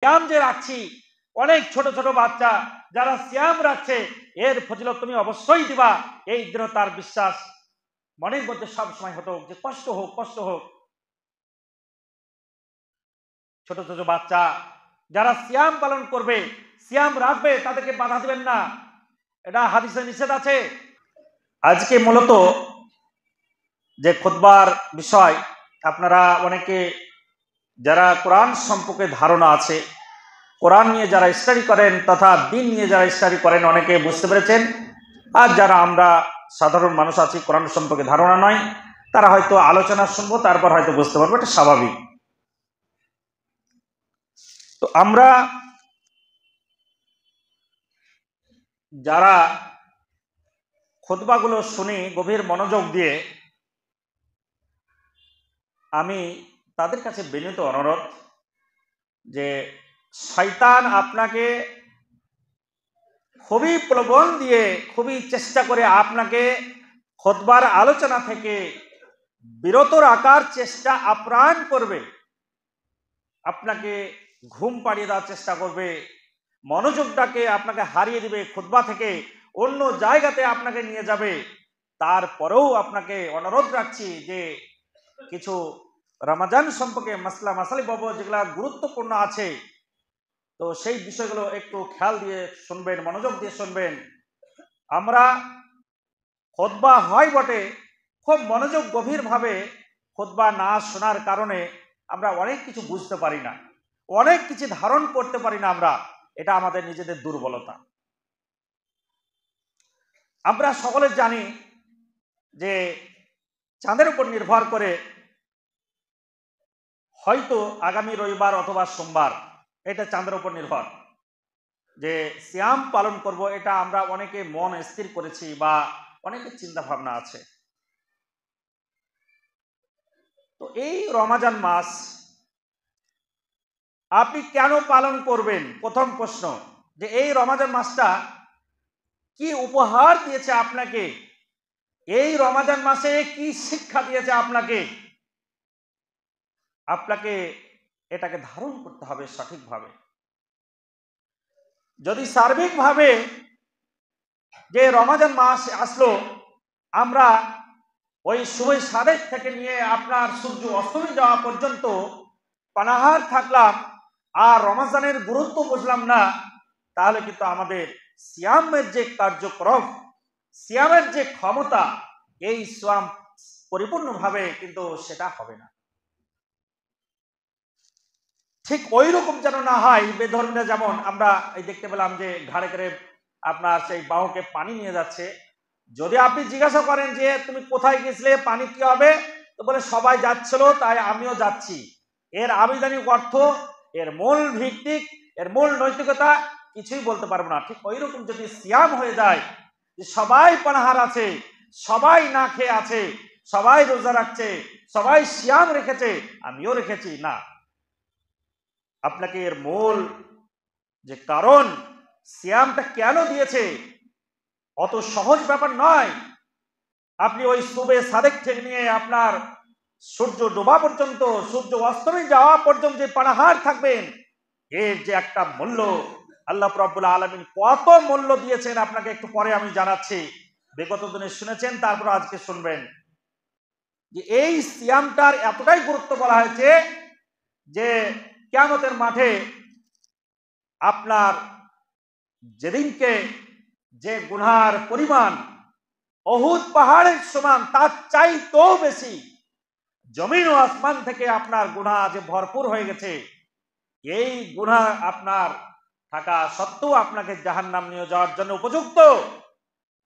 সিয়াম যে রাখছি, অনেক ছোট ছোট বাচ্চা যারা সিয়াম রাখছে, এর ফজিলত তুমি অবশ্যই দিবা। এই দৃঢ়তার বিশ্বাস মনের মধ্যে সবসময় হতো, যে কষ্ট হোক কষ্ট হোক। ছোট ছোট বাচ্চা যারা সিয়াম পালন করবে, সিয়াম রাখবে, তাদেরকে বাধা দিবেন না, এটা হাদিসে নিষেধ আছে। আজকে মূলত যে খুতবার বিষয়, আপনারা অনেকে যারা কোরআন সম্পর্কে ধারণা আছে, কোরআন নিয়ে যারা স্টাডি করেন তথা দিন নিয়ে যারা স্টাডি করেন, অনেকে বুঝতে পেরেছেন। আর যারা আমরা সাধারণ মানুষ আছি, কোরআন সম্পর্কে ধারণা নয়, তারা হয়তো আলোচনা শুনবো, তারপর হয়তো বুঝতে পারবো, এটা স্বাভাবিক। তো আমরা যারা খুতবাগুলো শুনি গভীর মনোযোগ দিয়ে, আমি তাদের কাছে বিনীত অনুরোধ যে শয়তান আপনাকে খুবই প্রলোভন দিয়ে, খুবই চেষ্টা করে আপনাকে খুতবার আলোচনা থেকে বিরত রাখার চেষ্টা আপ্রাণ করবে। আপনাকে ঘুম পাড়িয়ে দেওয়ার চেষ্টা করবে, মনোযোগটাকে আপনাকে হারিয়ে দিবে, খুতবা থেকে অন্য জায়গাতে আপনাকে নিয়ে যাবে। তারপরেও আপনাকে অনুরোধ রাখছি যে কিছু রমজান সম্পর্কে মাসলা মাসালি বাবু যেগুলা গুরুত্বপূর্ণ আছে, তো সেই বিষয়গুলো একটু খেয়াল দিয়ে শুনবেন, মনোযোগ দিয়ে শুনবেন। আমরা খুতবা হয় বটে, খুব মনোযোগ গভীরভাবে খুতবা না শোনার কারণে আমরা অনেক কিছু বুঝতে পারি না, অনেক কিছু ধারণ করতে পারি না আমরা। এটা আমাদের নিজেদের দুর্বলতা। আমরা সকলে জানি যে চাঁদের উপর নির্ভর করে হয়তো আগামী রবিবার অথবা সোমবার, এটা চাঁদের উপর নির্ভর যে সিয়াম পালন করব, এটা আমরা অনেকে মন স্থির করেছি বা অনেকের চিন্তা ভাবনা আছে। তো এই রমজান মাস আপনি কেন পালন করবেন? প্রথম প্রশ্ন, যে এই রমজান মাসটা কি উপহার দিয়েছে আপনাকে, এই রমজান মাসে কি শিক্ষা দিয়েছে আপনাকে, আপনাকে এটাকে ধারণ করতে হবে সঠিকভাবে। যদি সার্বিকভাবে যে রমজান মাস আসলো, আমরা ওই শুভ সাদেক থেকে নিয়ে আপনার সূর্য অস্তমী যাওয়া পর্যন্ত পানাহার থাকলাম আর রমজানের গুরুত্ব বুঝলাম না, তাহলে কিন্তু আমাদের সিয়ামের যে কার্যক্রম, সিয়ামের যে ক্ষমতা, এই সিয়াম পরিপূর্ণভাবে কিন্তু সেটা হবে না। ঠিক ওই রকম যেন না হয় বেধর্মীরা, যেমন আমরা এই দেখতে পেলাম যে ঘাড়ে করে আপনার সেই বাহুকে পানি নিয়ে যাচ্ছে। যদি আপনি জিজ্ঞাসা করেন যে তুমি কোথায় গেছিলে, পানি কি হবে, তো বলে সবাই যাচ্ছিল তাই আমিও যাচ্ছি। এর আবিধানিক অর্থ, এর মূল ভিত্তিক, এর মূল নৈতিকতা কিছুই বলতে পারবো না। ঠিক ওই রকম যদি সিয়াম হয়ে যায়, যে সবাই পানাহার আছে, সবাই না খেয়ে আছে, সবাই রোজা রাখছে, সবাই সিয়াম রেখেছে, আমিও রেখেছি, না। আপনাকে এর মূল যে কারণ, সিয়ামটা কেন দিয়েছে, অত সহজ ব্যাপার নয়। আপনি ওই শুভে সাদেক থেকে নিয়ে আপনার সূর্য ডোবা পর্যন্ত, সূর্য অস্তমে যাওয়া পর্যন্ত যে পানাহার থাকবেন, এর যে একটা মূল্য, আল্লাহ রাব্বুল আলামিন কত মূল্য দিয়েছেন আপনাকে একটু পরে আমি জানাচ্ছি। বিগত দিনে শুনেছেন, তারপর আজকে শুনবেন যে এই সিয়ামটার এতটাই গুরুত্ব বলা হয়েছে যে কিয়ামতের মাঠে আপনার যেদিনকে যে গুনার পরিমাণ অহুদ পাহাড়ের সমান, তার চাইতেও বেশি জমিন ও আসমান থেকে আপনার গুনাহ যে ভরপুর হয়ে গেছে, এই গুনাহ আপনার থাকা সত্ত্বেও আপনাকে জাহান্নাম নিয়ে যাওয়ার জন্য উপযুক্ত,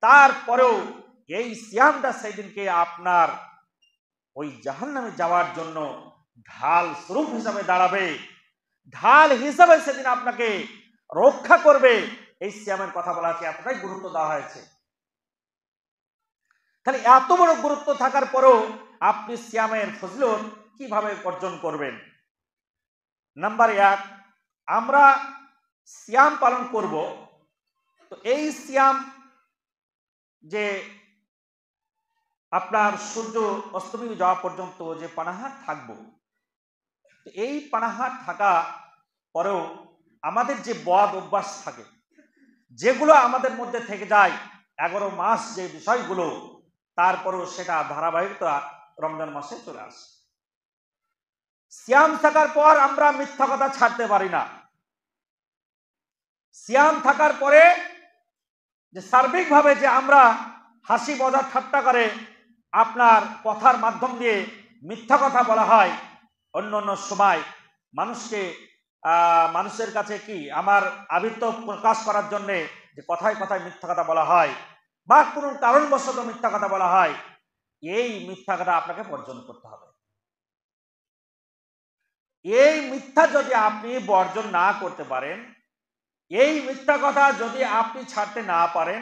তারপরেও এই সিয়ামটা সেদিনকে আপনার ওই জাহান্নামে যাওয়ার জন্য ঢাল স্বরূপ হিসাবে দাঁড়াবে, ঢাল হিসাবে সেদিন আপনাকে রক্ষা করবে। এই সিয়ামের কথা বলা আছে, এতটাই গুরুত্ব দেওয়া হয়েছে। তাহলে এত বড় গুরুত্ব থাকার পরেও আপনি সিয়ামের ফজিলত কিভাবে অর্জন করবেন? নাম্বার 1, আমরা সিয়াম পালন করব, তো এই সিয়াম যে আপনার সূর্য অস্তমী যাওয়া পর্যন্ত যে পানাহার থাকবো, এই পানাহার থাকা পরেও আমাদের যে বদ অভ্যাস থাকে, যেগুলো আমাদের মধ্যে থেকে যায় 11 মাস, যে বিষয়গুলো, তারপরেও সেটা ধারাবাহিকতা রমজান মাসে চলে আসে। সিয়াম থাকার পর আমরা মিথ্যা কথা ছাড়তে পারি না। সিয়াম থাকার পরে যে সার্বিকভাবে যে আমরা হাসি মজা ঠাট্টা করে আপনার কথার মাধ্যম দিয়ে মিথ্যা কথা বলা হয়, অন্য অন্য সময় মানুষকে মানুষের কাছে কি আমার আবির্ত প্রকাশ করার জন্য যে কথায় কথায় মিথ্যা কথা বলা হয় বা কোনো কারণবশত মিথ্যা কথা বলা হয়, এই মিথ্যা কথা আপনাকে বর্জন করতে হবে। এই মিথ্যা যদি আপনি বর্জন না করতে পারেন, এই মিথ্যা কথা যদি আপনি ছাড়তে না পারেন,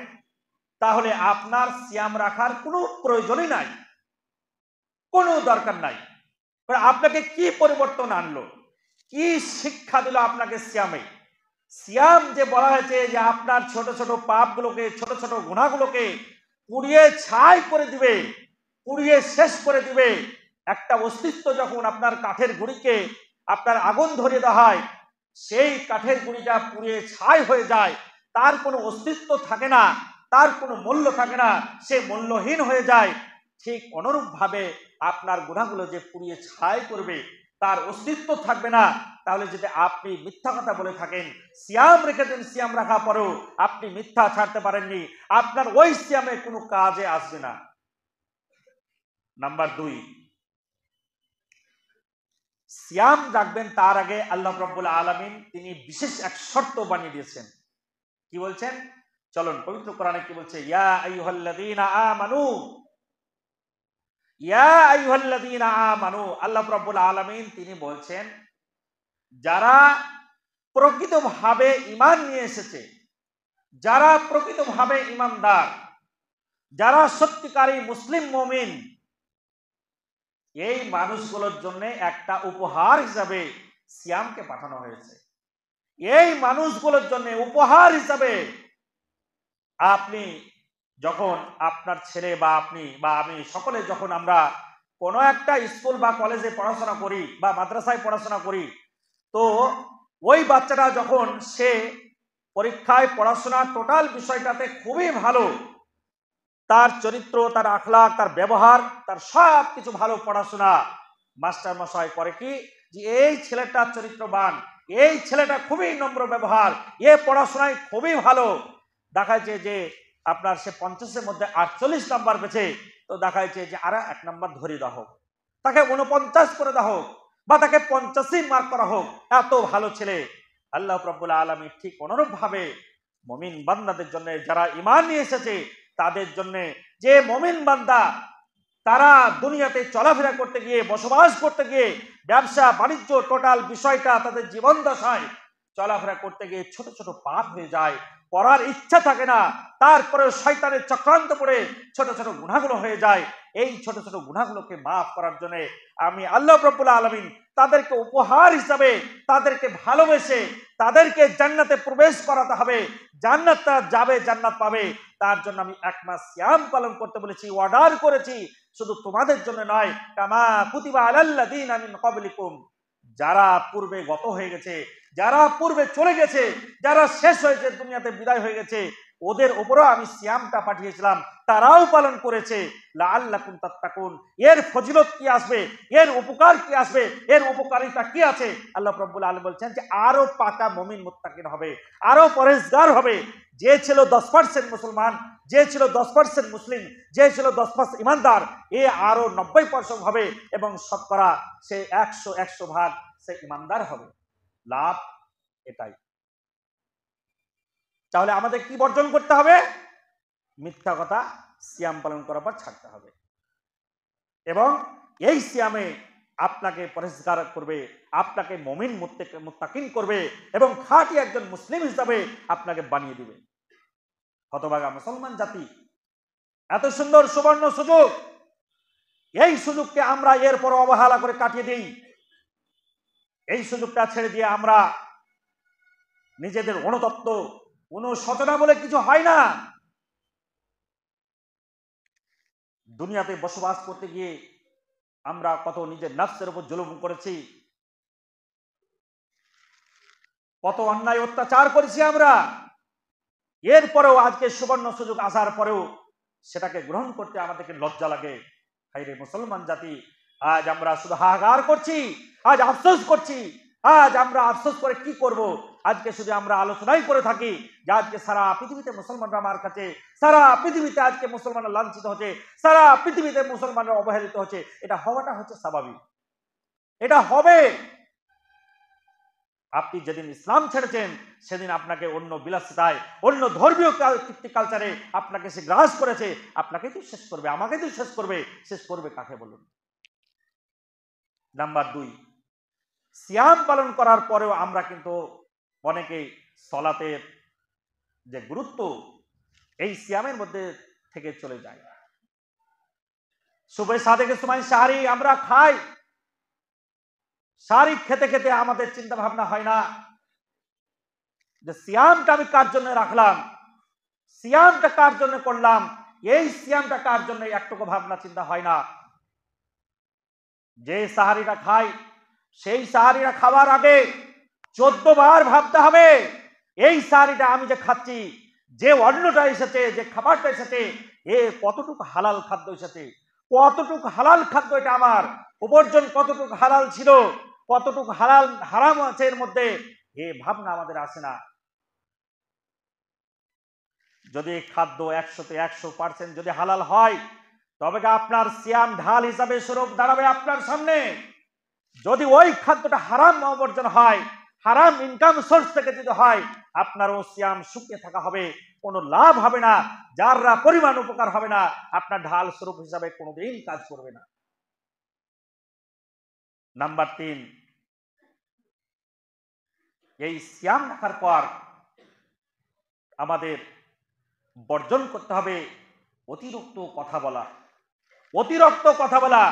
তাহলে আপনার সিয়াম রাখার কোনো প্রয়োজনই নাই, কোনো দরকার নাই। আপনাকে কি পরিবর্তন আনলো, কি শিক্ষা দিল আপনাকে সিয়ামে? সিয়াম যে বলা হয়েছে যে আপনার ছোট ছোট পাপগুলোকে, ছোট ছোট গুনাহগুলোকে পুড়িয়ে ছাই করে দিবে, পুড়িয়ে শেষ করে দিবে। একটা অস্তিত্ব যখন আপনার কাঠের গুঁড়িকে আপনার আগুন ধরিয়ে দেওয়া হয়, সেই কাঠের গুঁড়িটা পুড়িয়ে ছাই হয়ে যায়, তার কোনো অস্তিত্ব থাকে না, তার কোনো মূল্য থাকে না, সে মূল্যহীন হয়ে যায়। ঠিক অনুরূপভাবে আপনার গুনাহগুলো যে পুড়িয়ে ছাই করবে, তার অস্তিত্ব থাকবে না। তাহলে যদি আপনি মিথ্যা কথা বলে থাকেন, সিয়াম রেখেছেন, সিয়াম রাখার পরেও আপনি মিথ্যা ছাড়তে পারেননি, আপনার ওই সিয়ামে কোনো কাজে আসবে না। নাম্বার 2, সিয়াম রাখবেন তার আগে আল্লাহ রাব্বুল আলামিন তিনি বিশেষ এক শর্ত বানিয়ে দিয়েছেন। কি বলছেন? চলুন পবিত্র কোরআনে কি বলছে? ইয়া আইয়ুহাল্লাযীনা আমানু, ইয়া আইয়ুহাল্লাযীনা আমানু, আল্লাহ রাব্বুল আলামিন তিনি বলছেন, যারা প্রকৃতভাবে ঈমান নিয়ে এসেছে, যারা প্রকৃতভাবে ঈমানদার, যারা সত্যিকারী মুসলিম মুমিন, এই মানুষগুলোর জন্য একটা উপহার হিসাবে সিয়ামকে পাঠানো হয়েছে। এই মানুষগুলোর জন্য উপহার হিসাবে আপনি যখন আপনার ছেলে বা আপনি বা আমি সকলে যখন আমরা কোনো একটা স্কুল বা কলেজে পড়াশোনা করি বা মাদ্রাসায় পড়াশোনা করি, তো ওই বাচ্চাটা যখন সে পরীক্ষায় পড়াশোনা টোটাল বিষয়টাতে খুবই ভালো, তার চরিত্র, তার আখলাক, তার ব্যবহার, তার সব কিছু ভালো, পড়াশোনা, মাস্টার মশাই করে কি যে এই ছেলেটা চরিত্রবান, এই ছেলেটা খুবই নম্র ব্যবহার, এ পড়াশোনায় খুবই ভালো, দেখাচ্ছে যে আপনার সে 50-এর মধ্যে 48 নাম্বার পেয়েছে, তো দেখাচ্ছে যে আর 1 নাম্বার ধরিয়ে দেওয়া হোক, তাকে 49 করে দেওয়া হোক, বা তাকে 50 মার্ক করা হোক, এত ভালো ছেলে। আল্লাহ রাব্বুল আলামিন ঠিক অনুরূপ ভাবে মুমিন বান্দাদের জন্য, যারা ঈমান নিয়ে এসেছে তাদের জন্য, যে মুমিন বান্দা তারা দুনিয়াতে চলাফেরা করতে গিয়ে, বসবাস করতে গিয়ে, ব্যবসা বাণিজ্য টোটাল বিষয়টা তাদের জীবন দশায় চলাফেরা করতে গিয়ে ছোট ছোট পাপ হয়ে যায়, করার ইচ্ছা থাকে না, তারপরে শয়তানের চক্রান্ত পড়ে ছোট ছোট গুনাহগুলো হয়ে যায়। এই ছোট ছোট গুনাহগুলোকে মাফ করার জন্য আমি আল্লাহ রাব্বুল আলামিন তাদেরকে উপহার হিসাবে, তাদেরকে ভালোবেসে তাদেরকে জান্নাতে প্রবেশ করাতে হবে, জান্নাত তারা যাবে, জান্নাত পাবে, তার জন্য আমি 1 মাস সিয়াম পালন করতে বলেছি, অর্ডার করেছি। শুধু তোমাদের জন্য নয়, কামা কুতিবা আলাল্লাযীনা মিন ক্বাবলিকুম, যারা পূর্বে গত হয়ে গেছে, যারা পূর্বে চলে গেছে, যারা শেষ হয়েছে, দুনিয়াতে বিদায় হয়ে গেছে, ওদের উপরও আমি সিয়ামটা পাঠিয়েছিলাম, তারাও পালন করেছে। লাআল্লাকুম তাত্তাকুন, এর ফজিলত কি আসবে, এর উপকার কি আসবে, এর উপকারিতা কি আছে? আল্লাহ রাব্বুল আলামিন বলছেন যে আরো পাকা মুমিন মুত্তাকিন হবে, আরো পরহেজগার হবে। যে ছিল 10% মুসলমান, যে ছিল 10% মুসলিম, যে ছিল 10% ইমানদার, এ আরো 90% হবে, এবং শতকরা সে 100 ভাগ সে ইমানদার হবে। লাভ এটাই। তাহলে আমাদের কি বর্জন করতে হবে? মিথ্যা কথা সিয়াম পালন করার পর ছাড়তে হবে, এবং এই সিয়ামে আপনাকে পরহেজগার করবে, আপনাকে মুমিন মুত্তাকিন করবে, এবং খাঁটি একজন মুসলিম হিসাবে আপনাকে বানিয়ে দিবে। হতভাগা মুসলমান জাতি, এত সুন্দর সুবর্ণ সুযোগ, এই সুযোগকে আমরা এরপর অবহেলা করে কাটিয়ে দিই। এই সুযোগটা ছেড়ে দিয়ে আমরা নিজেদের অনুতপ্ত, অনুশোচনা বলে কিছু হয় না। দুনিয়াতে বসবাস করতে গিয়ে আমরা কত নিজের নফসের উপর জুলুম করেছি, কত অন্যায় অত্যাচার করেছি আমরা, এরপরেও আজকে সুবর্ণ সুযোগ আসার পরেও সেটাকে গ্রহণ করতে আমাদেরকে লজ্জা লাগে। হায়রে মুসলমান জাতি, আজ আমরা শুধু হাহাকার করছি, আজ আফসোস করছি। আজ আমরা আফসোস করে কি করব? আজকে শুধু আমরা আলোচনাই করে থাকি যে আজকে সারা পৃথিবীতে মুসলমানরা আমার কাছে, সারা পৃথিবীতে আজকে মুসলমানরা লাঞ্ছিত হচ্ছে, সারা পৃথিবীতে মুসলমানরা অবহেলিত হচ্ছে। এটা হওয়াটা হচ্ছে স্বাভাবিক, এটা হবে। আপনি যেদিন ইসলাম ছেড়েছেন সেদিন আপনাকে অন্য বিলাসিতায়, অন্য ধর্মীয় কালচারে আপনাকে সে গ্রাস করেছে। আপনাকেই তো শেষ করবে, আমাকেই তো শেষ করবে। শেষ করবে কাকে বলুন? নাম্বার 2, সিয়াম পালন করার পরেও আমরা কিন্তু অনেকেই সলাতের যে গুরুত্ব এই সিয়ামের মধ্যে থেকে চলে যায়। সুবহে সাদেকের সময় সাহারি আমরা খাই, সাহারি খেতে খেতে আমাদের চিন্তা ভাবনা হয় না যে সিয়ামটা আমি কার জন্য রাখলাম, সিয়ামটা কার জন্য করলাম, এই সিয়ামটা কার জন্য, একটুকু ভাবনা চিন্তা হয় না। যে সাহারিটা খাই সেই সাহারিটা খাওয়ার আগে 14 বার ভাবতে হবে এই সাহারিটা আমি যে খাচ্ছি, যে অন্নটা এসেছে, যে খাবারটা এসেছে, এ কতটুকু হালাল খাদ্য এসেছে, কতটুকু হালাল খাদ্য এটা আমার, উপার্জন কতটুকু হালাল ছিল, কতটুকু হালাল হারাম আছে এর মধ্যে, এ ভাবনা আমাদের আসে না। যদি খাদ্য 100% যদি হালাল হয় তবে আপনার সিয়াম ঢাল হিসাবে স্বরূপ দাঁড়াবে আপনার সামনে। যদি ওই খাদ্যটা হারাম অবর্জন হয়, হারাম ইনকাম সোর্স থেকে যদি হয়, আপনারও সিয়াম শুকিয়ে থাকা হবে, কোনো লাভ হবে না, যাররা পরিমাণ উপকার হবে না, আপনার ঢাল স্বরূপ হিসাবে কোনোদিন কাজ করবে না। নাম্বার 3, এই সিয়াম রাখার পর আমাদের বর্জন করতে হবে অতিরিক্ত কথা বলা। অতিরিক্ত কথা বলা,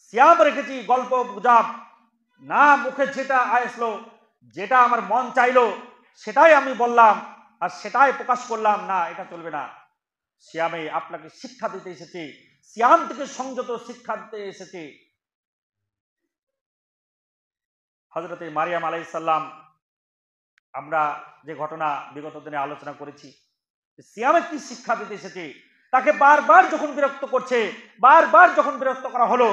সিয়াম রেখেছি গল্প গুজব না, মুখে যেটা আসলো, যেটা আমার মন চাইলো সেটাই আমি বললাম আর সেটাই প্রকাশ করলাম, না, এটা চলবে না। সিয়ামে আপনাকে শিক্ষা দিতে এসেছে, সিয়াম থেকে সংযত শিক্ষা দিতে এসেছে। হযরতে মারিয়াম আলাইহিস সালাম, আমরা যে ঘটনা বিগত দিনে আলোচনা করেছি, সিয়ামে কি শিক্ষা দিতে এসেছে। তাকে বারবার যখন বিরক্ত করছে, বারবার যখন বিরক্ত করা হলো,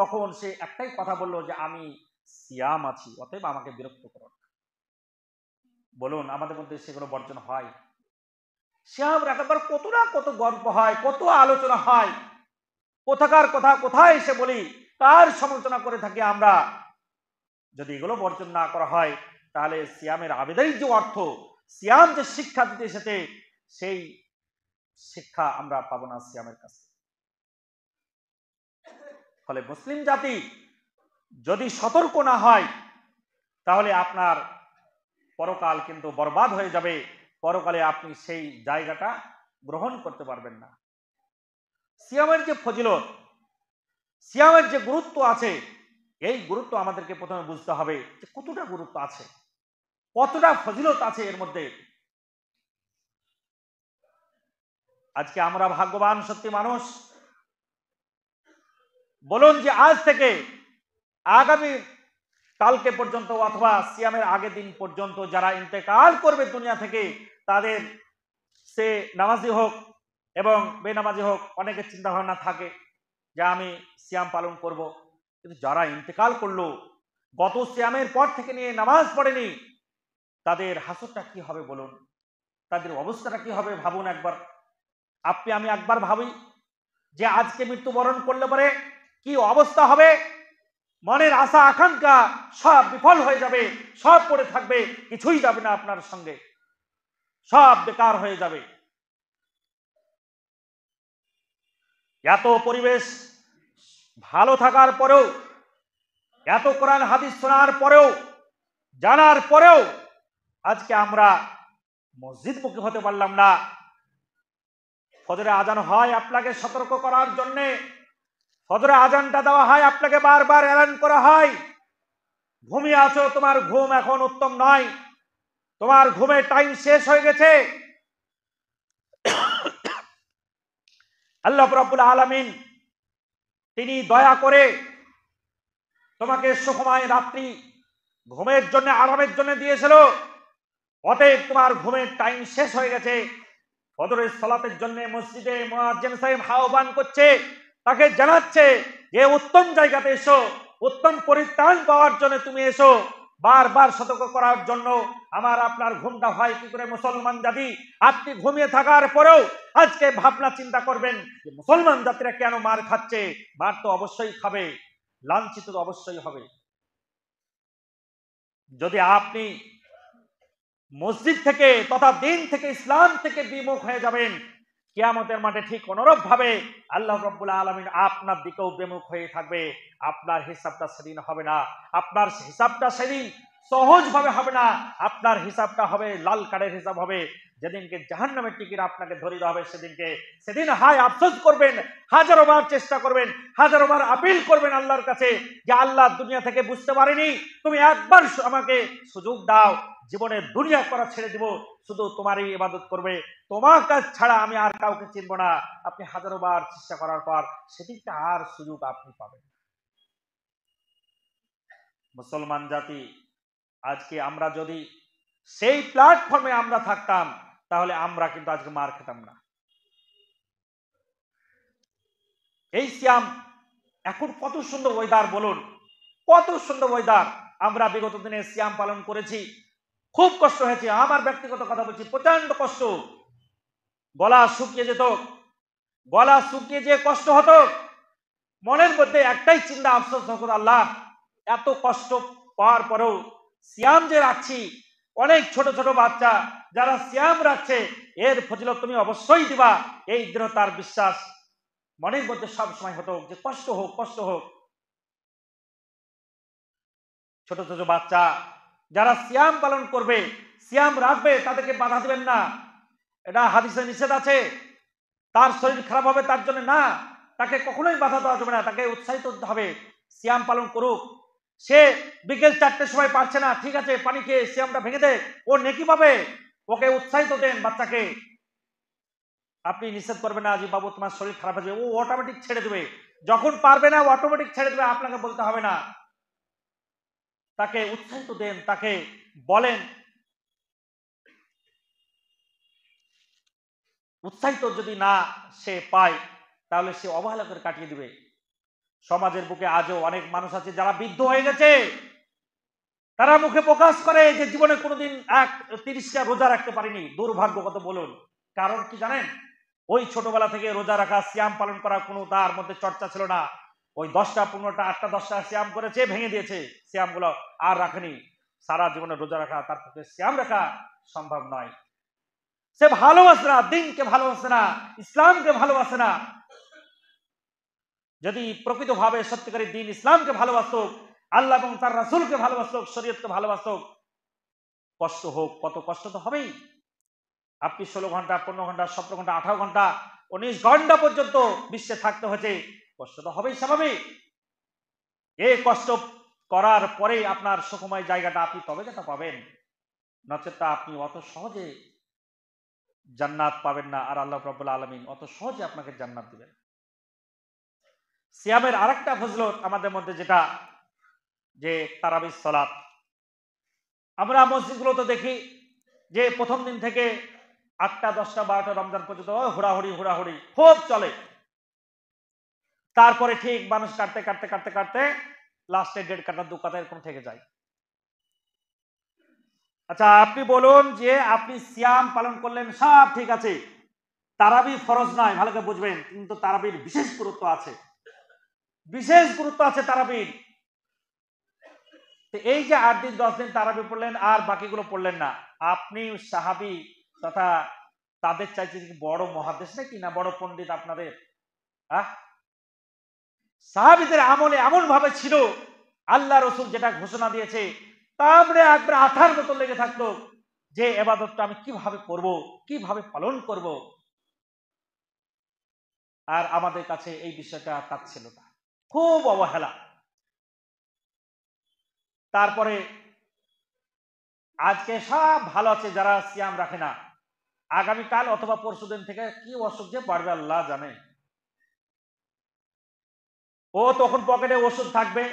তখন সে একটাই কথা বলল যে আমি সিয়াম আছি, অতএব আমাকে বিরক্ত করো। বলুন আমাদের মধ্যে সেগুলো বর্জন হয়? সিয়াম রাখার পর কত না কত গল্প হয়, কত আলোচনা হয়, কোথাকার কথা কোথায় এসে বলি, কার সমালোচনা করে থাকি আমরা। যদি এগুলো বর্জন না করা হয় তাহলে সিয়ামের আবেদনিক যে অর্থ, সিয়াম যে শিক্ষা দিতে এসেছে, সেই শিক্ষা আমরা পাবো না সিয়ামের কাছে। ফলে মুসলিম জাতি যদি সতর্ক না হয় তাহলে আপনার পরকাল কিন্তু বরবাদ হয়ে যাবে। পরকালে আপনি সেই জায়গাটা গ্রহণ করতে পারবেন না। সিয়ামের যে ফজিলত, সিয়ামের যে গুরুত্ব আছে, এই গুরুত্ব আমাদেরকে প্রথমে বুঝতে হবে যে কতটা গুরুত্ব আছে, কতটা ফজিলত আছে এর মধ্যে। আজকে আমরা ভাগ্যবান সত্যি মানুষ। বলুন যে আজ থেকে আগামী কালকে পর্যন্ত অথবা সিয়ামের আগের দিন পর্যন্ত যারা ইন্তেকাল করবে দুনিয়া থেকে, তাদের সে নামাজি হোক এবং বেনামাজি হোক, অনেকের চিন্তা ভাবনা থাকে যে আমি সিয়াম পালন করব, কিন্তু যারা ইন্তেকাল করলো গত সিয়ামের পর থেকে নিয়ে নামাজ পড়েনি, তাদের হাসরটা কি হবে বলুন, তাদের অবস্থাটা কি হবে ভাবুন একবার। আপনি আমি একবার ভাবি যে আজকে মৃত্যুবরণ করলে পরে কি অবস্থা হবে। মনের আশা আকাঙ্ক্ষা সব বিফল হয়ে যাবে, সব পড়ে থাকবে, কিছুই যাবে না আপনার সঙ্গে, সব বেকার হয়ে যাবে। এত পরিবেশ ভালো থাকার পরেও, এত কোরআন হাদিস শোনার পরেও, জানার পরেও আজকে আমরা মসজিদমুখী হতে পারলাম না। ফজরে আজান হয় আপনাকে সতর্ক করার জন্য, ফজরে আজানটা দেওয়া হয় আপনাকে বারবার এলান করা হয়, ঘুমিয়ে আছো, তোমার ঘুম এখন উত্তম নয়, তোমার ঘুমের টাইম শেষ হয়ে গেছে। আল্লাহ রাব্বুল আলামিন তিনি দয়া করে তোমাকে সুখময় রাত্রি ঘুমের জন্য আরামের জন্য দিয়েছিল, অতএব তোমার ঘুমের টাইম শেষ হয়ে গেছে। ফজরের সালাতের জন্য মসজিদে মুয়াজ্জিন সাহেব আহ্বান করছে, তাকে জানাচ্ছে যে উত্তম জায়গাতে এসো, উত্তম পরিত্রাণ পাওয়ার জন্য তুমি এসো। বারবার সতর্ক করার জন্য আমার আপনার ঘুমটা হয় কি করে? মুসলমান জাতি, আপনি ঘুমিয়ে থাকার পরেও আজকে ভাবনা চিন্তা করবেন যে মুসলমান জাতিরা কেন মার খাচ্ছে। মার তো অবশ্যই খাবে, লাঞ্ছিত তো অবশ্যই হবে। যদি আপনি মসজিদ থেকে তথা দিন থেকে, ইসলাম থেকে বিমুখ হয়ে যাবেন, কিয়ামতের মাঠে ঠিক অনুরূপ ভাবে আল্লাহ রাব্বুল আলামিন আপনার দিকেও বিমুখ হয়ে থাকবে। আপনার হিসাবটা সেদিন হবে না, আপনার হিসাবটা সেদিন সহজ ভাবে হবে না, আপনার হিসাবটা হবে লাল কার্ডের হিসাব হবে। যেদিনকে জাহান্নামের টিকিট আপনাকে ধরিয়ে হবে, সেদিন হায় আফসোস করবেন, হাজারো বার চেষ্টা করবেন, হাজারো বার আপিল করবেন আল্লাহর কাছে যে আল্লাহ, দুনিয়া থেকে বুঝতে পারিনি, তুমি একবার আমাকে সুযোগ দাও, জীবনে দুনিয়া করা ছেড়ে দিব, শুধু তোমারই ইবাদত করবে, তোমার কাজ ছাড়া আমি আর কাউকে চিনব না। আপনি হাজারো বার চেষ্টা করার পর সেদিকটা আর সুযোগ আপনি পাবেন। মুসলমান জাতি, আজকে আমরা যদি সেই প্ল্যাটফর্মে আমরা থাকতাম, তাহলে আমরা কিন্তু আজকে মার খেতাম না। এই সিয়াম, এখন কত সুন্দর ওয়েদার বলুন, কত সুন্দর ওয়েদার। আমরা বিগত দিনে সিয়াম পালন করেছি, খুব কষ্ট হয়েছে। আমার ব্যক্তিগত কথা বলছি, প্রচন্ড কষ্ট, গলা শুকিয়ে যেত, গলা শুকিয়ে যে কষ্ট হতো, মনের মধ্যে একটাই চিন্তা, আফসোস হতো, আল্লাহ এত কষ্ট পাওয়ার পরেও সিয়াম যে রাখছি, অনেক ছোট ছোট বাচ্চা যারা সিয়াম রাখছে, এর ফজিলত তুমি অবশ্যই দিবা, এই দৃঢ়তার বিশ্বাস মনের মধ্যে সব সময় হতো যে কষ্ট হোক, কষ্ট হোক। ছোট ছোট বাচ্চা যারা সিয়াম পালন করবে, সিয়াম রাখবে, তাদেরকে বাধা দিবেন না, এটা হাদিসে নিষেধ আছে। তার শরীর খারাপ হবে তার জন্য না, তাকে কখনোই বাধা দেওয়া যাবে না, তাকে উৎসাহিত করতে হবে সিয়াম পালন করুক। সে বিকেল 4টের সময় পারছে না, ঠিক আছে, পানি খেয়ে সিয়ামটা ভেঙে দে, ও নেকি পাবে, ওকে উৎসাহিত দেন বাচ্চাকে। আপনি নিষেধ করবেন না যে বাবু তোমার শরীর খারাপ হয়ে যাবে, ও অটোমেটিক ছেড়ে দেবে, যখন পারবে না অটোমেটিক ছেড়ে দেবে, আপনাকে বলতে হবে না। তাকে উৎসাহিত দেন, তাকে বলেন, উৎসাহিত যদি না সে পায়, তাহলে সে অবহেলা করে কাটিয়ে দিবে। সমাজের বুকে আজও অনেক মানুষ আছে যারা বৃদ্ধ হয়ে গেছে, তারা মুখে প্রকাশ করে যে জীবনে কোনোদিন 30টা রোজা রাখতে পারিনি। দুর্ভাগ্য কত বলুন। কারণ কি জানেন? ওই ছোটবেলা থেকে রোজা রাখা, সিয়াম পালন করা কোনো তার মধ্যে চর্চা ছিল না। ওই 10টা 15টা 8টা 10টা সিয়াম করেছে, ভেঙে দিয়েছে সিয়াম গুলো, আর রাখেনি। সারা জীবনে রোজা রাখা, তার পক্ষে সিয়াম রাখা সম্ভব নয়। সে ভালোবাসে না, দিনকে ভালোবাসে না, ইসলামকে ভালোবাসে না। যদি প্রকৃতভাবে সত্যিকারের দিন ইসলামকে ভালোবাসত, আল্লাহ এবং তার রাসূলকে ভালোবাসত, শরীয়তকে ভালোবাসত, কষ্ট হোক, কত কষ্ট তো হবেই। আপনি 16 ঘন্টা 15 ঘন্টা 17 ঘন্টা 18 ঘন্টা 19 ঘন্টা পর্যন্ত বিশ্বে থাকতে হয়েছে, কষ্ট তো হবেই, স্বাভাবিক। এই কষ্ট করার পরে আপনার সুখময় জায়গাটা আপনি তবে যেটা পাবেন, নচেত আপনি অত সহজে জান্নাত পাবেন না, আর আল্লাহ রাব্বুল আলামিন অত সহজে আপনাকে জান্নাত দিবেন। সিয়ামের আরেকটা ফজিলত আমাদের মধ্যে যেটা, যে তারাবির সালাত। আমরা মসজিদগুলোতে দেখি যে প্রথম দিন থেকে 8টা 10টা 12টা রমজান পর্যন্ত হুড়াহুড়ি হুড়াহুড়ি খুব চলে। তারপরে ঠিক মানুষ কাটতে কাটতে কাটতে কাটতে লাস্টে 1.5 কাটা 2 কাটা এরকম থেকে যায়। আচ্ছা, আপনি বলুন যে আপনি সিয়াম পালন করলেন, সব ঠিক আছে, তারাবি ফরজ নয়, ভালো করে বুঝবেন, কিন্তু তারাবির বিশেষ গুরুত্ব আছে, বিশেষ গুরুত্ব আছে তারাবির। তো এই যে 8 দিন 10 দিন তারাবি পড়লেন আর বাকিগুলো পড়লেন না, আপনি সাহাবী তথা তাদের চাইতে বড় মহাদেশ নাকি, না বড় পণ্ডিত আপনাদের? সাহাবীদের আমলে এমন ভাবে ছিল, আল্লাহ রসুল যেটা ঘোষণা দিয়েছে তা আমরা একবার আঠার মতো লেগে থাকতো যে এবাদতটা আমি কিভাবে করব, কিভাবে পালন করব। আর আমাদের কাছে এই বিষয়টা তাচ্ছিল্যতা, খুব অবহেলা। তারপরে আজকে সব ভালো আছে যারা সিয়াম রাখে না, আগামীকাল অথবা পরশুদিন থেকে কি অসুখ যে বাড়বে আল্লাহ জানে। ও তখন পকেটে ওষুধ থাকবে,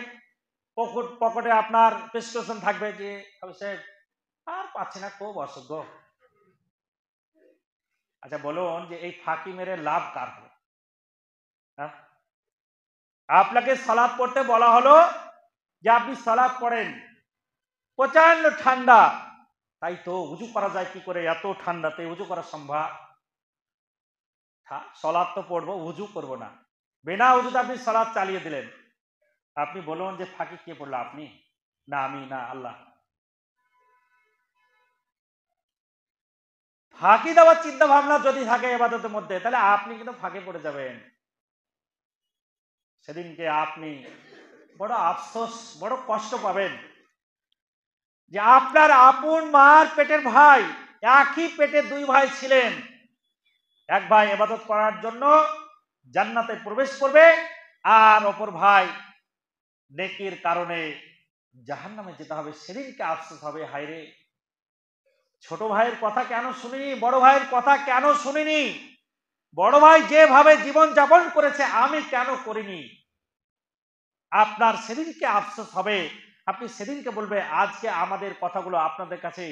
পকেটে আপনার প্রেসক্রিপশন থাকবে যে সাহেব আর পাচ্ছি না, খুব অসুখ। আচ্ছা বলুন যে এই ফাঁকি মেরে লাভ কার হবে? হ্যাঁ, আপনাকে সালাত পড়তে বলা হলো যে আপনি সালাত পড়েন, প্রচন্ড ঠান্ডা, তাই তো উজু করা যায় কি করে? এত ঠান্ডাতে উজু করা সম্ভব? সালাত তো পড়বো, উজু করব না, বিনা উজুতে আপনি সালাত চালিয়ে দিলেন। আপনি বলুন যে ফাঁকি কে পড়লো? আপনি না আমি না আল্লাহ? ফাঁকি দেওয়ার চিন্তা ভাবনা যদি থাকে ইবাদতের মধ্যে, তাহলে আপনি কিন্তু ফাঁকে পড়ে যাবেন। সেদিনকে আপনি বড় আফসোস, বড় কষ্ট পাবেন যে আপনার আপন মার পেটের ভাই, একই পেটে দুই ভাই ছিলেন, এক ভাই ইবাদত করার জন্য জান্নাতে প্রবেশ করবে, আর অপর ভাই নেকির কারণে জাহান্নামে যেতে হবে। সেদিনকে আফসোস হবে, হায়রে ছোট ভাইয়ের কথা কেন শুনিনি, বড় ভাইয়ের কথা কেন শুনিনি, বড় ভাই যেভাবে জীবন যাপন করেছে আমি কেন করিনি। আপনার সেদিনকে আফসোস হবে। আপনি সেদিনকে বলবে আজকে আমাদের কথাগুলো আপনাদের কাছে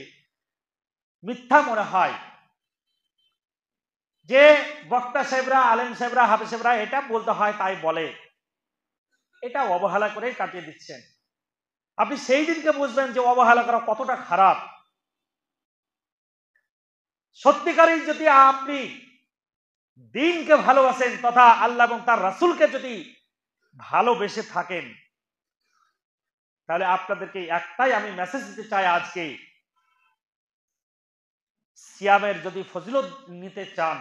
মিথ্যা মনে হয়, যে বক্তা সাহেবরা, আলেম সাহেবরা, হাফেজ সাহেবরা এটা বলতে হয় তাই বলে, এটা অবহেলা করেই কাটিয়ে দিচ্ছেন। আপনি সেই দিনকে বুঝবেন যে অবহেলা করা কতটা খারাপ। সত্যিকারই যদি আপনি দিনকে ভালোবাসেন তথা আল্লাহ এবং তার রাসূলকে যদি ভালোবেসে থাকেন, তাহলে আপনাদেরকে একটাই আমি মেসেজ দিতে চাই আজকে, সিয়ামের যদি ফজিলত নিতে চান,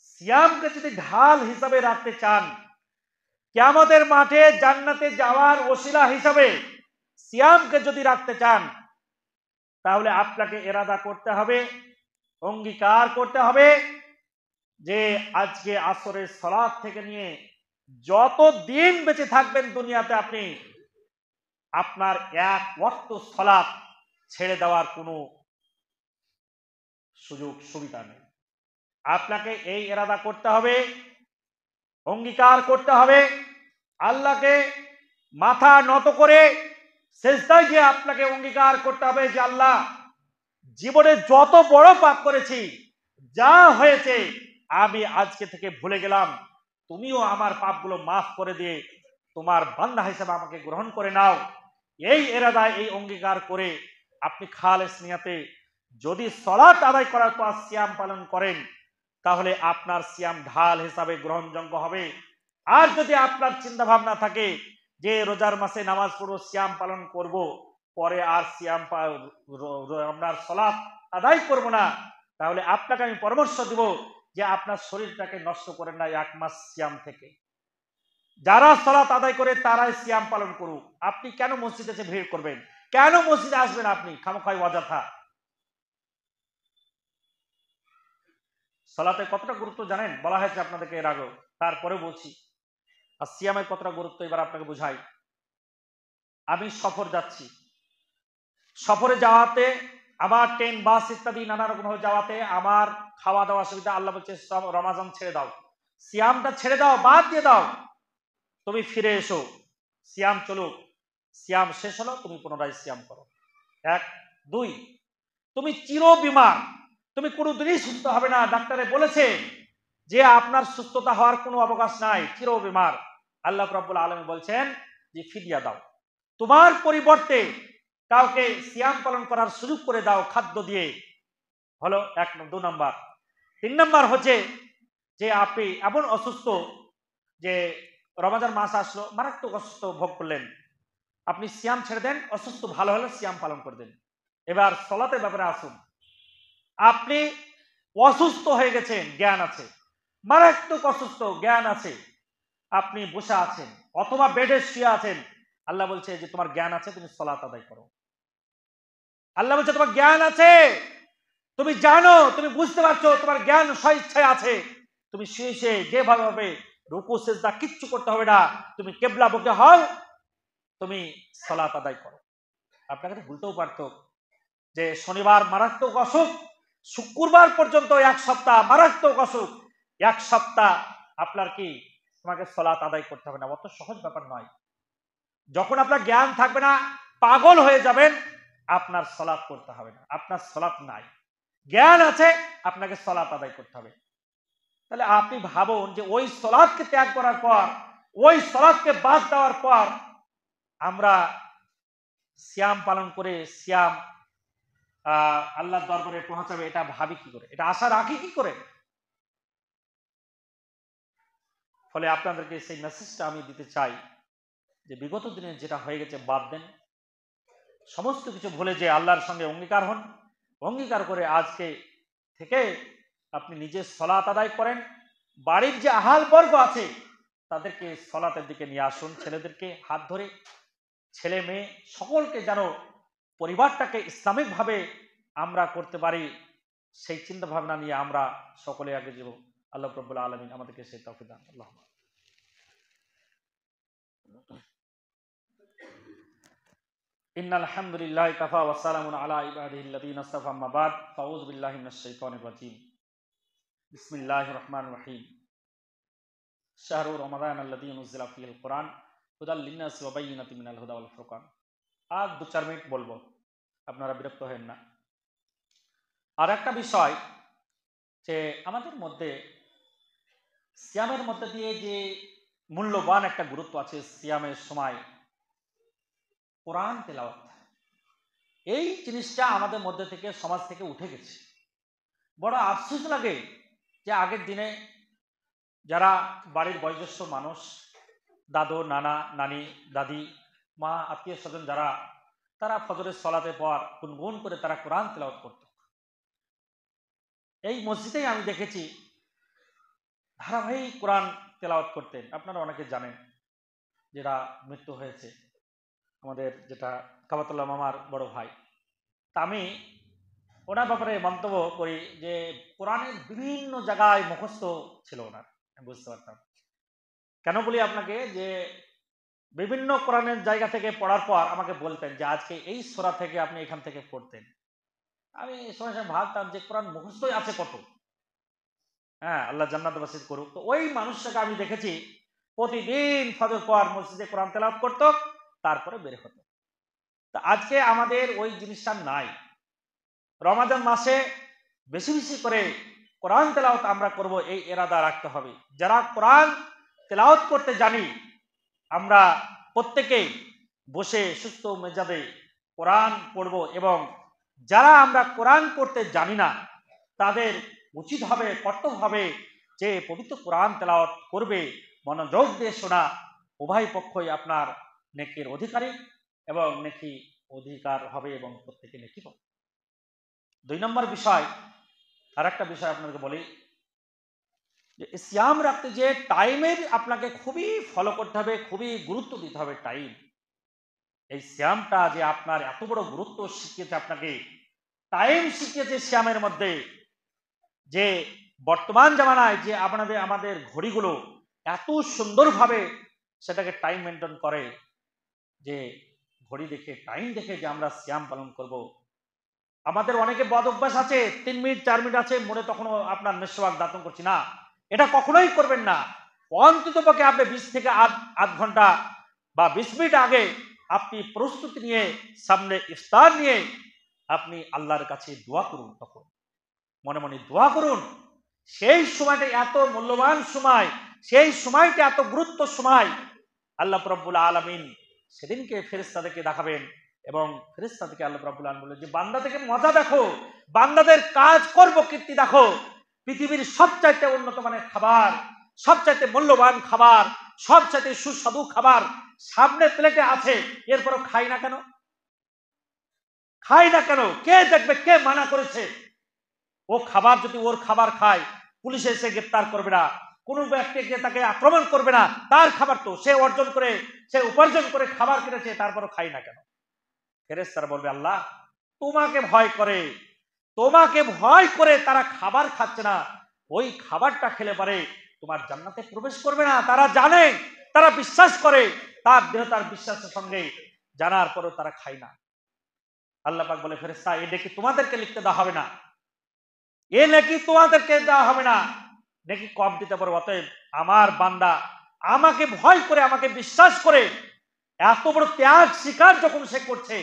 সিয়ামকে যদি ঢাল হিসাবে রাখতে চান, কিয়ামতের মাঠে জান্নাতে যাওয়ার ওসিলা হিসাবে সিয়ামকে যদি রাখতে চান, তাহলে আপনাকে ইরাদা করতে হবে, অঙ্গীকার করতে হবে যে আজকে আসরের সালাত থেকে নিয়ে যত দিন বেঁচে থাকবেন দুনিয়াতে, আপনি আপনার এক ওয়াক্ত সালাত ছেড়ে দেওয়ার কোনো সুযোগ সুবিধা নেই। আপনাকে এই ইরাদা করতে হবে, অঙ্গীকার করতে হবে, আল্লাহকে মাথা নত করে সেজদায় গিয়ে আপনাকে অঙ্গীকার করতে হবে যে আল্লাহ, জীবনে যত বড় পাপ করেছি, যা হয়েছে আমি আজকে থেকে ভুলে গেলাম, তুমিও আমার পাপগুলো মাফ করে দিয়ে তোমার বান্দা হিসেবে আমাকে গ্রহণ করে নাও। এই ইরাদায়, এই অঙ্গীকার করে আপনি খালেস নিয়াতে যদি সালাত আদায় করার পর সিয়াম পালন করেন, তাহলে আপনার সিয়াম ঢাল হিসাবে গ্রহণযোগ্য হবে। আর যদি আপনার চিন্তা ভাবনা থাকে যে রোজার মাসে নামাজ পড়বো, সিয়াম পালন করব, পরে আর সিয়াম আপনার সালাত আদায় করব না, তাহলে আপনাকে আমি পরামর্শ দিব যে আপনার শরীরটাকে নষ্ট করেন না এক মাস সিয়াম থেকে। যারা সালাত আদায় করে তারাই সিয়াম পালন করুক। আপনি কেন মসজিদে এসে ভিড় করবেন? কেন মসজিদে আসবেন আপনি খামোখাই অযথা? সালাতে কতটা গুরুত্ব জানেন? বলা হয়েছে আপনাদেরকে এর আগেও, তারপরে বলছি। আর সিয়ামের কতটা গুরুত্ব এবার আপনাকে বুঝাই। আমি সফর যাচ্ছি, সফরে যাওয়াতে আমার ট্রেন, বাস ইত্যাদি নানা রকম ভাবে যাওয়াতে আমার খাওয়া দাওয়া সুবিধা, আল্লাহ বলছে সব রমাজান ছেড়ে দাও, সিয়ামটা ছেড়ে দাও, বাদ দিয়ে দাও, তুমি ফিরে এসো, সিয়াম চলুক, সিয়াম শেষ হলো তুমি পুনরায় সিয়াম করো। এক। দুই, তুমি চির বিমার, তুমি কোনোদিনই সুস্থ হবে না। ডাক্তারে বলেছে যে আপনার সুস্থতা হওয়ার কোনো অবকাশ নাই, চির বিমার। আল্লাহ রাব্বুল আলামিন বলছেন যে ফিদিয়া দাও, তোমার পরিবর্তে কাউকে সিয়াম পালন করার সুযোগ করে দাও খাদ্য দিয়ে। হলো এক। দু নম্বর। তিন নম্বর হচ্ছে যে আপনি এমন অসুস্থ যে রমাজান মাস আসলো, মারাত্মক অসুস্থ ভোগ করলেন, আপনি সিয়াম ছেড়ে দেন, অসুস্থ ভালো হলে সিয়াম পালন করে দেন। এবার সলাতের ব্যাপারে আসুন। আপনি অসুস্থ হয়ে গেছেন, জ্ঞান আছে, মারাত্মক অসুস্থ, জ্ঞান আছে, আপনি বসে আছেন অথবা বেডে শুয়ে আছেন, আল্লাহ বলছে যে তোমার জ্ঞান আছে, তুমি সালাত আদায় করো। আল্লাহ বলছে তোমার জ্ঞান আছে, তুমি জানো, তুমি বুঝতে পারছো, তোমার জ্ঞান স্বইচ্ছায় আছে, তুমি শুয়ে শুয়ে যেভাবে হবে রুকু সেজদা কিচ্ছু করতে হবে না, তুমি কেবলা বকে হও, তুমি সালাত আদায় করো। আপনাকে তো ভুলতেও পারতো যে শনিবার মারাত্মক অসুখ, শুক্রবার পর্যন্ত এক সপ্তাহ মারাত্মক অসুখ, এক সপ্তাহ আপনার কি তোমাকে সালাত আদায় করতে হবে না? অত সহজ ব্যাপার নয়। যখন আপনার জ্ঞান থাকবে না, পাগল হয়ে যাবেন, আপনার সালাত করতে হবে না, আপনার সালাত নাই। জ্ঞান আছে, আপনাকে সালাত আদায় করতে হবে। তাহলে আপনি ভাবুন যে ওই সালাতকে ত্যাগ করার পর, ওই সালাতকে বাদ দেওয়ার পর আমরা সিয়াম পালন করে সিয়াম আল্লাহর দরবারে পৌঁছাবে, এটা ভাবি কি করে, এটা আশা রাখি কি করে? ফলে আপনাদেরকে সেই মেসেজটা আমি দিতে চাই যে বিগত দিনে যেটা হয়ে গেছে বাদ দেন, সমস্ত কিছু ভুলে যে আল্লাহর সঙ্গে অঙ্গীকার হন, অঙ্গীকার করে আজকে থেকে আপনি নিজের সলাত আদায় করেন। বাড়ির যে আহাল বর্গ আছে তাদেরকে সলাতের দিকে নিয়ে আসুন, ছেলেদেরকে হাত ধরে, ছেলে মেয়ে সকলকে যেন পরিবারটাকে ইসলামিকভাবে আমরা করতে পারি, সেই চিন্তা ভাবনা নিয়ে আমরা সকলে আগে যাব। আল্লাহ রাব্বুল আলামিন আমাদেরকে সেই তৌফিক দান। আল্লাহ ইন্নাল হামদুলিল্লাহি কাফা ওয়া সালামুন আলা ইবাদিহিল্লাযীনা ইসতাফা, আম্মা বাদ, ফাউযু বিল্লাহি মিনাশ শাইতানির রাজীম। বিসমিল্লাহির রহমানির রহিম। শাহরু রমাদান আল্লাযী নুযিলা ফীহিল কুরআন হুদাল লিন-নাসি ওয়া বায়্যিনাতিন মিনাল হুদা ওয়াল ফুরকান। আর 2-4 মিনিট বলবো, আপনারা বিরক্ত হবেন না। আর একটা বিষয় যে আমাদের মধ্যে সিয়ামের মধ্যে দিয়ে যে মূল্যবান একটা গুরুত্ব আছে, সিয়ামের সময় কোরআন তেলাওয়াত, এই জিনিসটা আমাদের মধ্যে থেকে, সমাজ থেকে উঠে গেছে। বড় আফসোস লাগে যে আগের দিনে যারা বাড়ির বয়োজ্যেষ্ঠ মানুষ, দাদু, নানা, নানি, দাদি, মা, আত্মীয় স্বজন যারা, তারা ফজরের সলাতের পর গুনগুন করে তারা কোরআন তেলাওয়াত করত। এই মসজিদেই আমি দেখেছি ধারাবাহিক কোরআন তেলাওয়াত করতেন। আপনারা অনেকে জানেন যেটা মৃত্যু হয়েছে, আমাদের যেটা কাবাতুল্লাহ মামার বড় ভাই। তা আমি ওনার ব্যাপারে মন্তব্য করি যে কোরআনের বিভিন্ন জায়গায় মুখস্থ ছিল ওনার, আমি বুঝতে পারতাম। কেন বলি আপনাকে, যে বিভিন্ন কোরআনের জায়গা থেকে পড়ার পর আমাকে বলতেন যে আজকে এই সূরা থেকে আপনি এখান থেকে পড়তেন। আমি সময় সময় ভাবতাম যে কোরআন মুখস্থই আছে কত। হ্যাঁ, আল্লাহ জান্নাত বাসিত করুক। তো ওই মানুষটাকে আমি দেখেছি প্রতিদিন ফজর পর মসজিদে কোরআন তেলাওয়াত করতো, তারপরে বের হতো। তা আজকে আমাদের ওই জিনিসটা নাই। রমাদান মাসে বেশি বেশি করে কোরআন তেলাওয়াত আমরা করব, এই ইরাদা রাখতে হবে। যারা কোরআন তেলাওয়াত করতে জানি, আমরা প্রত্যেকেই বসে সুস্থ মেজাজে কোরআন পড়ব, এবং যারা আমরা কোরআন পড়তে জানি না তাদের উচিত হবে, কর্তব্য হবে যে পবিত্র কোরআন তেলাওয়াত করবে, মনোযোগ দিয়ে শোনা। উভয় পক্ষই আপনার নেকির অধিকারী এবং নেকি অধিকার হবে, এবং প্রত্যেকে নেকি পাবে। 2 নম্বর বিষয়, আর একটা বিষয় আপনাকে বলি যে সিয়াম রাখতে যে টাইমের আপনাকে খুবই ফলো করতে হবে, খুবই গুরুত্ব দিতে হবে টাইম। এই সিয়ামটা যে আপনার এত বড় গুরুত্ব শিখিয়েছে, আপনাকে টাইম শিখিয়েছে সিয়ামের মধ্যে, যে বর্তমান জামানায় যে আমাদের ঘড়িগুলো এত সুন্দরভাবে সেটাকে টাইম মেনটেন করে, যে ঘড়ি দেখে, টাইম দেখে যে আমরা সিয়াম পালন করব। আমাদের অনেকে বদ অভ্যাস আছে, 3 মিনিট 4 মিনিট আছে মনে, তখনও আপনার মেসওয়াক দাঁতন করছি না, এটা কখনোই করবেন না। অন্তত পক্ষে আপনি 20 থেকে আধ ঘন্টা বা 20 মিনিট আগে আপনি প্রস্তুতি নিয়ে, সামনে ইফতার নিয়ে আপনি আল্লাহর কাছে দোয়া করুন। তখন মনে মনে দোয়া করুন। সেই সময়টা এত মূল্যবান সময়, সেই সময়টা এত গুরুত্ব সময়, আল্লাহ রাব্বুল আলামিন সেদিনকে ফেরেশতাদেরকে দেখাবেন, এবং ফেরেশতাদেরকে আল্লাহ রাব্বুল আলামিন বলেন যে বান্দা থেকে মজা দেখো, বান্দাদের কাজ করব কীর্তি দেখো। পৃথিবীর সবচাইতে উন্নত মানের খাবার, সবচাইতে মূল্যবান খাবার, সবচাইতে সুস্বাদু খাবার সামনে প্লেটে আছে, এরপরও খাই না কেন? খাই না কেন? কে দেখবে? কে মানা করেছে? ও খাবার যদি ওর খাবার খায়, পুলিশ এসে গ্রেপ্তার করবে না, কোনো ব্যক্তিকে তাকে আক্রমণ করবে না। তার খাবার তো সে অর্জন করে, সে উপার্জন করে খাবার কিনেছে, তারপরও খাই না কেন? ফেরেশতারা বলবে আল্লাহ তোমাকে ভয় করে, তোমাকে ভয় করে তারা খাবার খাচ্ছে না, ওই খাবারটা খেলে পারে তোমার জান্নাতে প্রবেশ করবে না। তারা জানে, তারা বিশ্বাস করে, তার দেহ তার বিশ্বাসের সঙ্গে, জানার পরও তারা খায় না। আল্লাহ পাক বলে ফেরেশতা এ নাকি তোমাদেরকে লিখতে দেওয়া হবে না, এ নাকি তোমাদেরকে দেওয়া হবে না, নাকি কম দিতে পারো। অতএব আমার বান্দা আমাকে ভয় করে, আমাকে বিশ্বাস করে এত বড় ত্যাগ স্বীকার যখন সে করছে,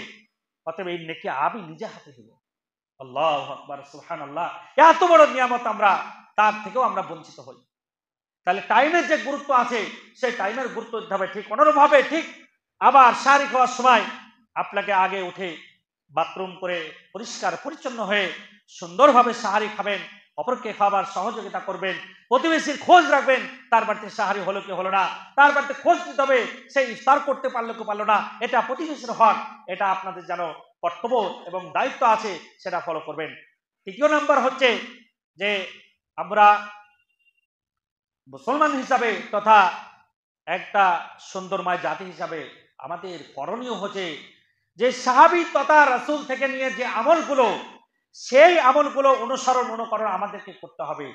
অতএব এই নেকি আমি নিজে হাতে দিব। আল্লাহু আকবার, সুবহানাল্লাহ। এত বড় নিয়ামত আমরা তার থেকেও আমরা বঞ্চিত হই। তাহলে টাইমের যে গুরুত্ব আছে, সেই টাইমের গুরুত্ব দিতে হবে। ঠিক অনুরূপভাবে ঠিক আবার শাড়ি খাওয়ার সময় আপনাকে আগে উঠে বাথরুম করে পরিষ্কার পরিচ্ছন্ন হয়ে সুন্দরভাবে সাহারি খাবেন, অপরকে খাবার সহযোগিতা করবেন, প্রতিবেশীর খোঁজ রাখবেন, তার বাড়িতে সাহারি হলো কি হলো না, তার বাড়িতে খোঁজ দিতে হবে সেই ইফতার করতে পারলো কি পারলো না। এটা প্রতিবেশীর হক, এটা আপনাদের যেন কর্তব্য এবং দায়িত্ব আছে, সেটা ফলো করবেন। তৃতীয় নাম্বার হচ্ছে যে আমরা মুসলমান হিসাবে তথা একটা সুন্দরময় জাতি হিসাবে আমাদের করণীয় হচ্ছে যে সাহাবী তথা রাসূল থেকে নিয়ে যে আমলগুলো, সেই আমলগুলো অনুসরণ অনুকরণ আমাদেরকে করতে হবে।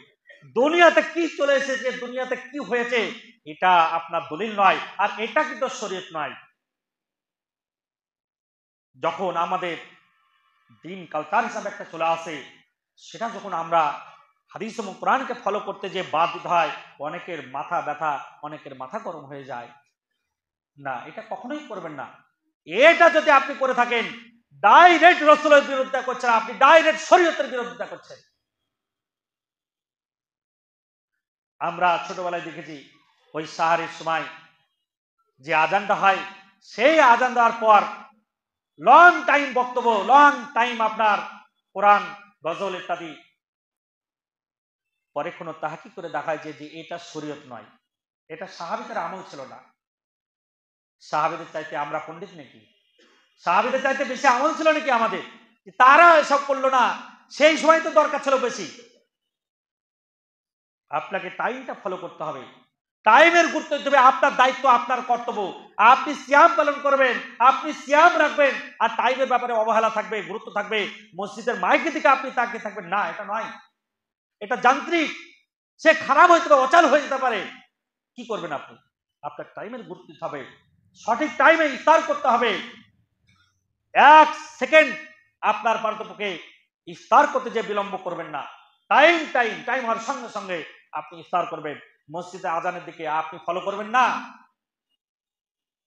দুনিয়াতে কি চলে এসেছে, দুনিয়াতে কি হয়েছে, এটা আপনার দলিল নয়, আর এটা কিন্তু শরীয়ত নয়। যখন আমাদের দিন কালচার হিসাবে একটা চলে আসে, সেটা যখন আমরা হাদিস এবং কোরআনকে ফলো করতে যে বাদ দিতে হয়, অনেকের মাথা ব্যথা, অনেকের মাথা গরম হয়ে যায়। না, এটা কখনোই করবেন না। এটা যদি আপনি করে থাকেন, ডাইরেক্ট রাসূলের বিরুদ্ধে করছেন, আপনি ডাইরেক্ট শরীয়তের বিরুদ্ধে করছেন। আমরা ছোটবেলায় দেখেছি ওই সাহারির সময় যে আজানটা হয়, সেই আজান দেওয়ার পর লং টাইম বক্তব্য, লং টাইম আপনার কোরআন, গজল ইত্যাদি। পরে কোনো তাহকিক করে দেখায় যে এটা শরীয়ত নয়, এটা সাহাবীদের আমল ছিল না। সাহাবীদের চাইতে আমরা পণ্ডিত নাকি? সাহাবীদের চাইতে বেশি আমল ছিল নাকি আমাদের? তারা এসব করলো না, সেই সময় তো দরকার ছিল বেশি। আপনাকে টাইমটা ফলো করতে হবে, টাইমের গুরুত্ব দিতে হবে। আপনার দায়িত্ব, আপনার কর্তব্য। আপনি সিয়াম পালন করবেন, আপনি সিয়াম রাখবেন, আর টাইমের ব্যাপারে অবহেলা থাকবে, গুরুত্ব থাকবে, মসজিদের মাইকের দিকে আপনি তাকিয়ে থাকবেন না, এটা নয়। এটা যান্ত্রিক, সে খারাপ হয়ে যেতে পারে, অচল হয়ে যেতে পারে। কি করবেন আপনি? আপনার টাইমের গুরুত্ব দিতে হবে, সঠিক টাইমে ইফতার করতে হবে। এক সেকেন্ড আপনার পারতপক্ষে ইফতার করতে যে বিলম্ব করবেন না। টাইম টাইম টাইম হওয়ার সঙ্গে সঙ্গে আপনি ইফতার করবেন। মসজিদে আজানের দিকে আপনি ফলো করবেন না।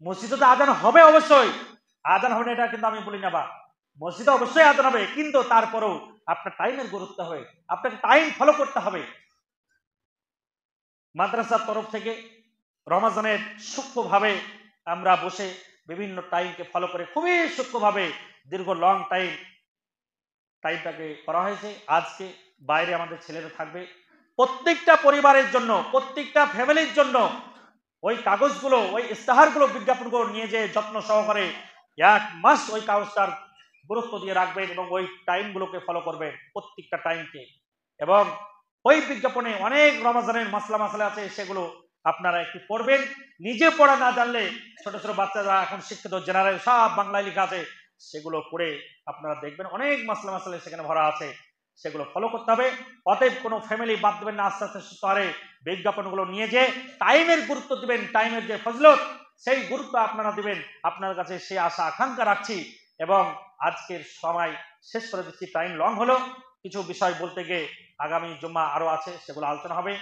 মসজিদে তো আজান হবে অবশ্যই, আজান হবে না এটা কিন্তু আমি বলি না, বা মসজিদে অবশ্যই আজান হবে, কিন্তু তারপরেও আপনার টাইমের গুরুত্ব হবে, আপনাকে টাইম ফলো করতে হবে। মাদ্রাসার তরফ থেকে রমাজানের সূক্ষ্মভাবে আমরা বসে বিভিন্ন টাইমকে ফলো করে খুবই সূক্ষ্মভাবে দীর্ঘ লং টাইমটাকে করা হয়েছে। আজকে বাইরে আমাদের ছেলেরা থাকবে, প্রত্যেকটা পরিবারের জন্য, প্রত্যেকটা ফ্যামিলির জন্য ওই কাগজগুলো, ওই ইস্তাহারগুলো, বিজ্ঞাপনগুলো নিয়ে যে যত্ন সহকারে 1 মাস ওই কাগজটার গুরুত্ব দিয়ে রাখবেন এবং ওই টাইমগুলোকে ফলো করবেন, প্রত্যেকটা টাইমকে। এবং ওই বিজ্ঞাপনে অনেক রমাজানের মাসলা মাসালা আছে, সেগুলো আপনারা একটু পড়বেন। নিজে পড়া না জানলে ছোট ছোট বাচ্চারা এখন শিক্ষিত, জেনারেল সব বাংলায় লেখা আছে, সেগুলো পড়ে আপনারা দেখবেন অনেক মাসলা মাসালা সেখানে ভরা আছে, সেগুলো ফলো করতে হবে। অতএব কোনো ফ্যামিলি বাদ দেবেন না, আস্তে আস্তে সুস্থ হারে বিজ্ঞাপনগুলো নিয়ে যে টাইমের গুরুত্ব দিবেন, টাইমের যে ফজলত, সেই গুরুত্ব আপনারা দিবেন। আপনার কাছে সে আশা আকাঙ্ক্ষা রাখছি। এবং আজকের সময় শেষ করে দিচ্ছি, টাইম লং হলো। কিছু বিষয় বলতে গিয়ে আগামী জুম্মা আরো আছে, সেগুলো আলোচনা হবে।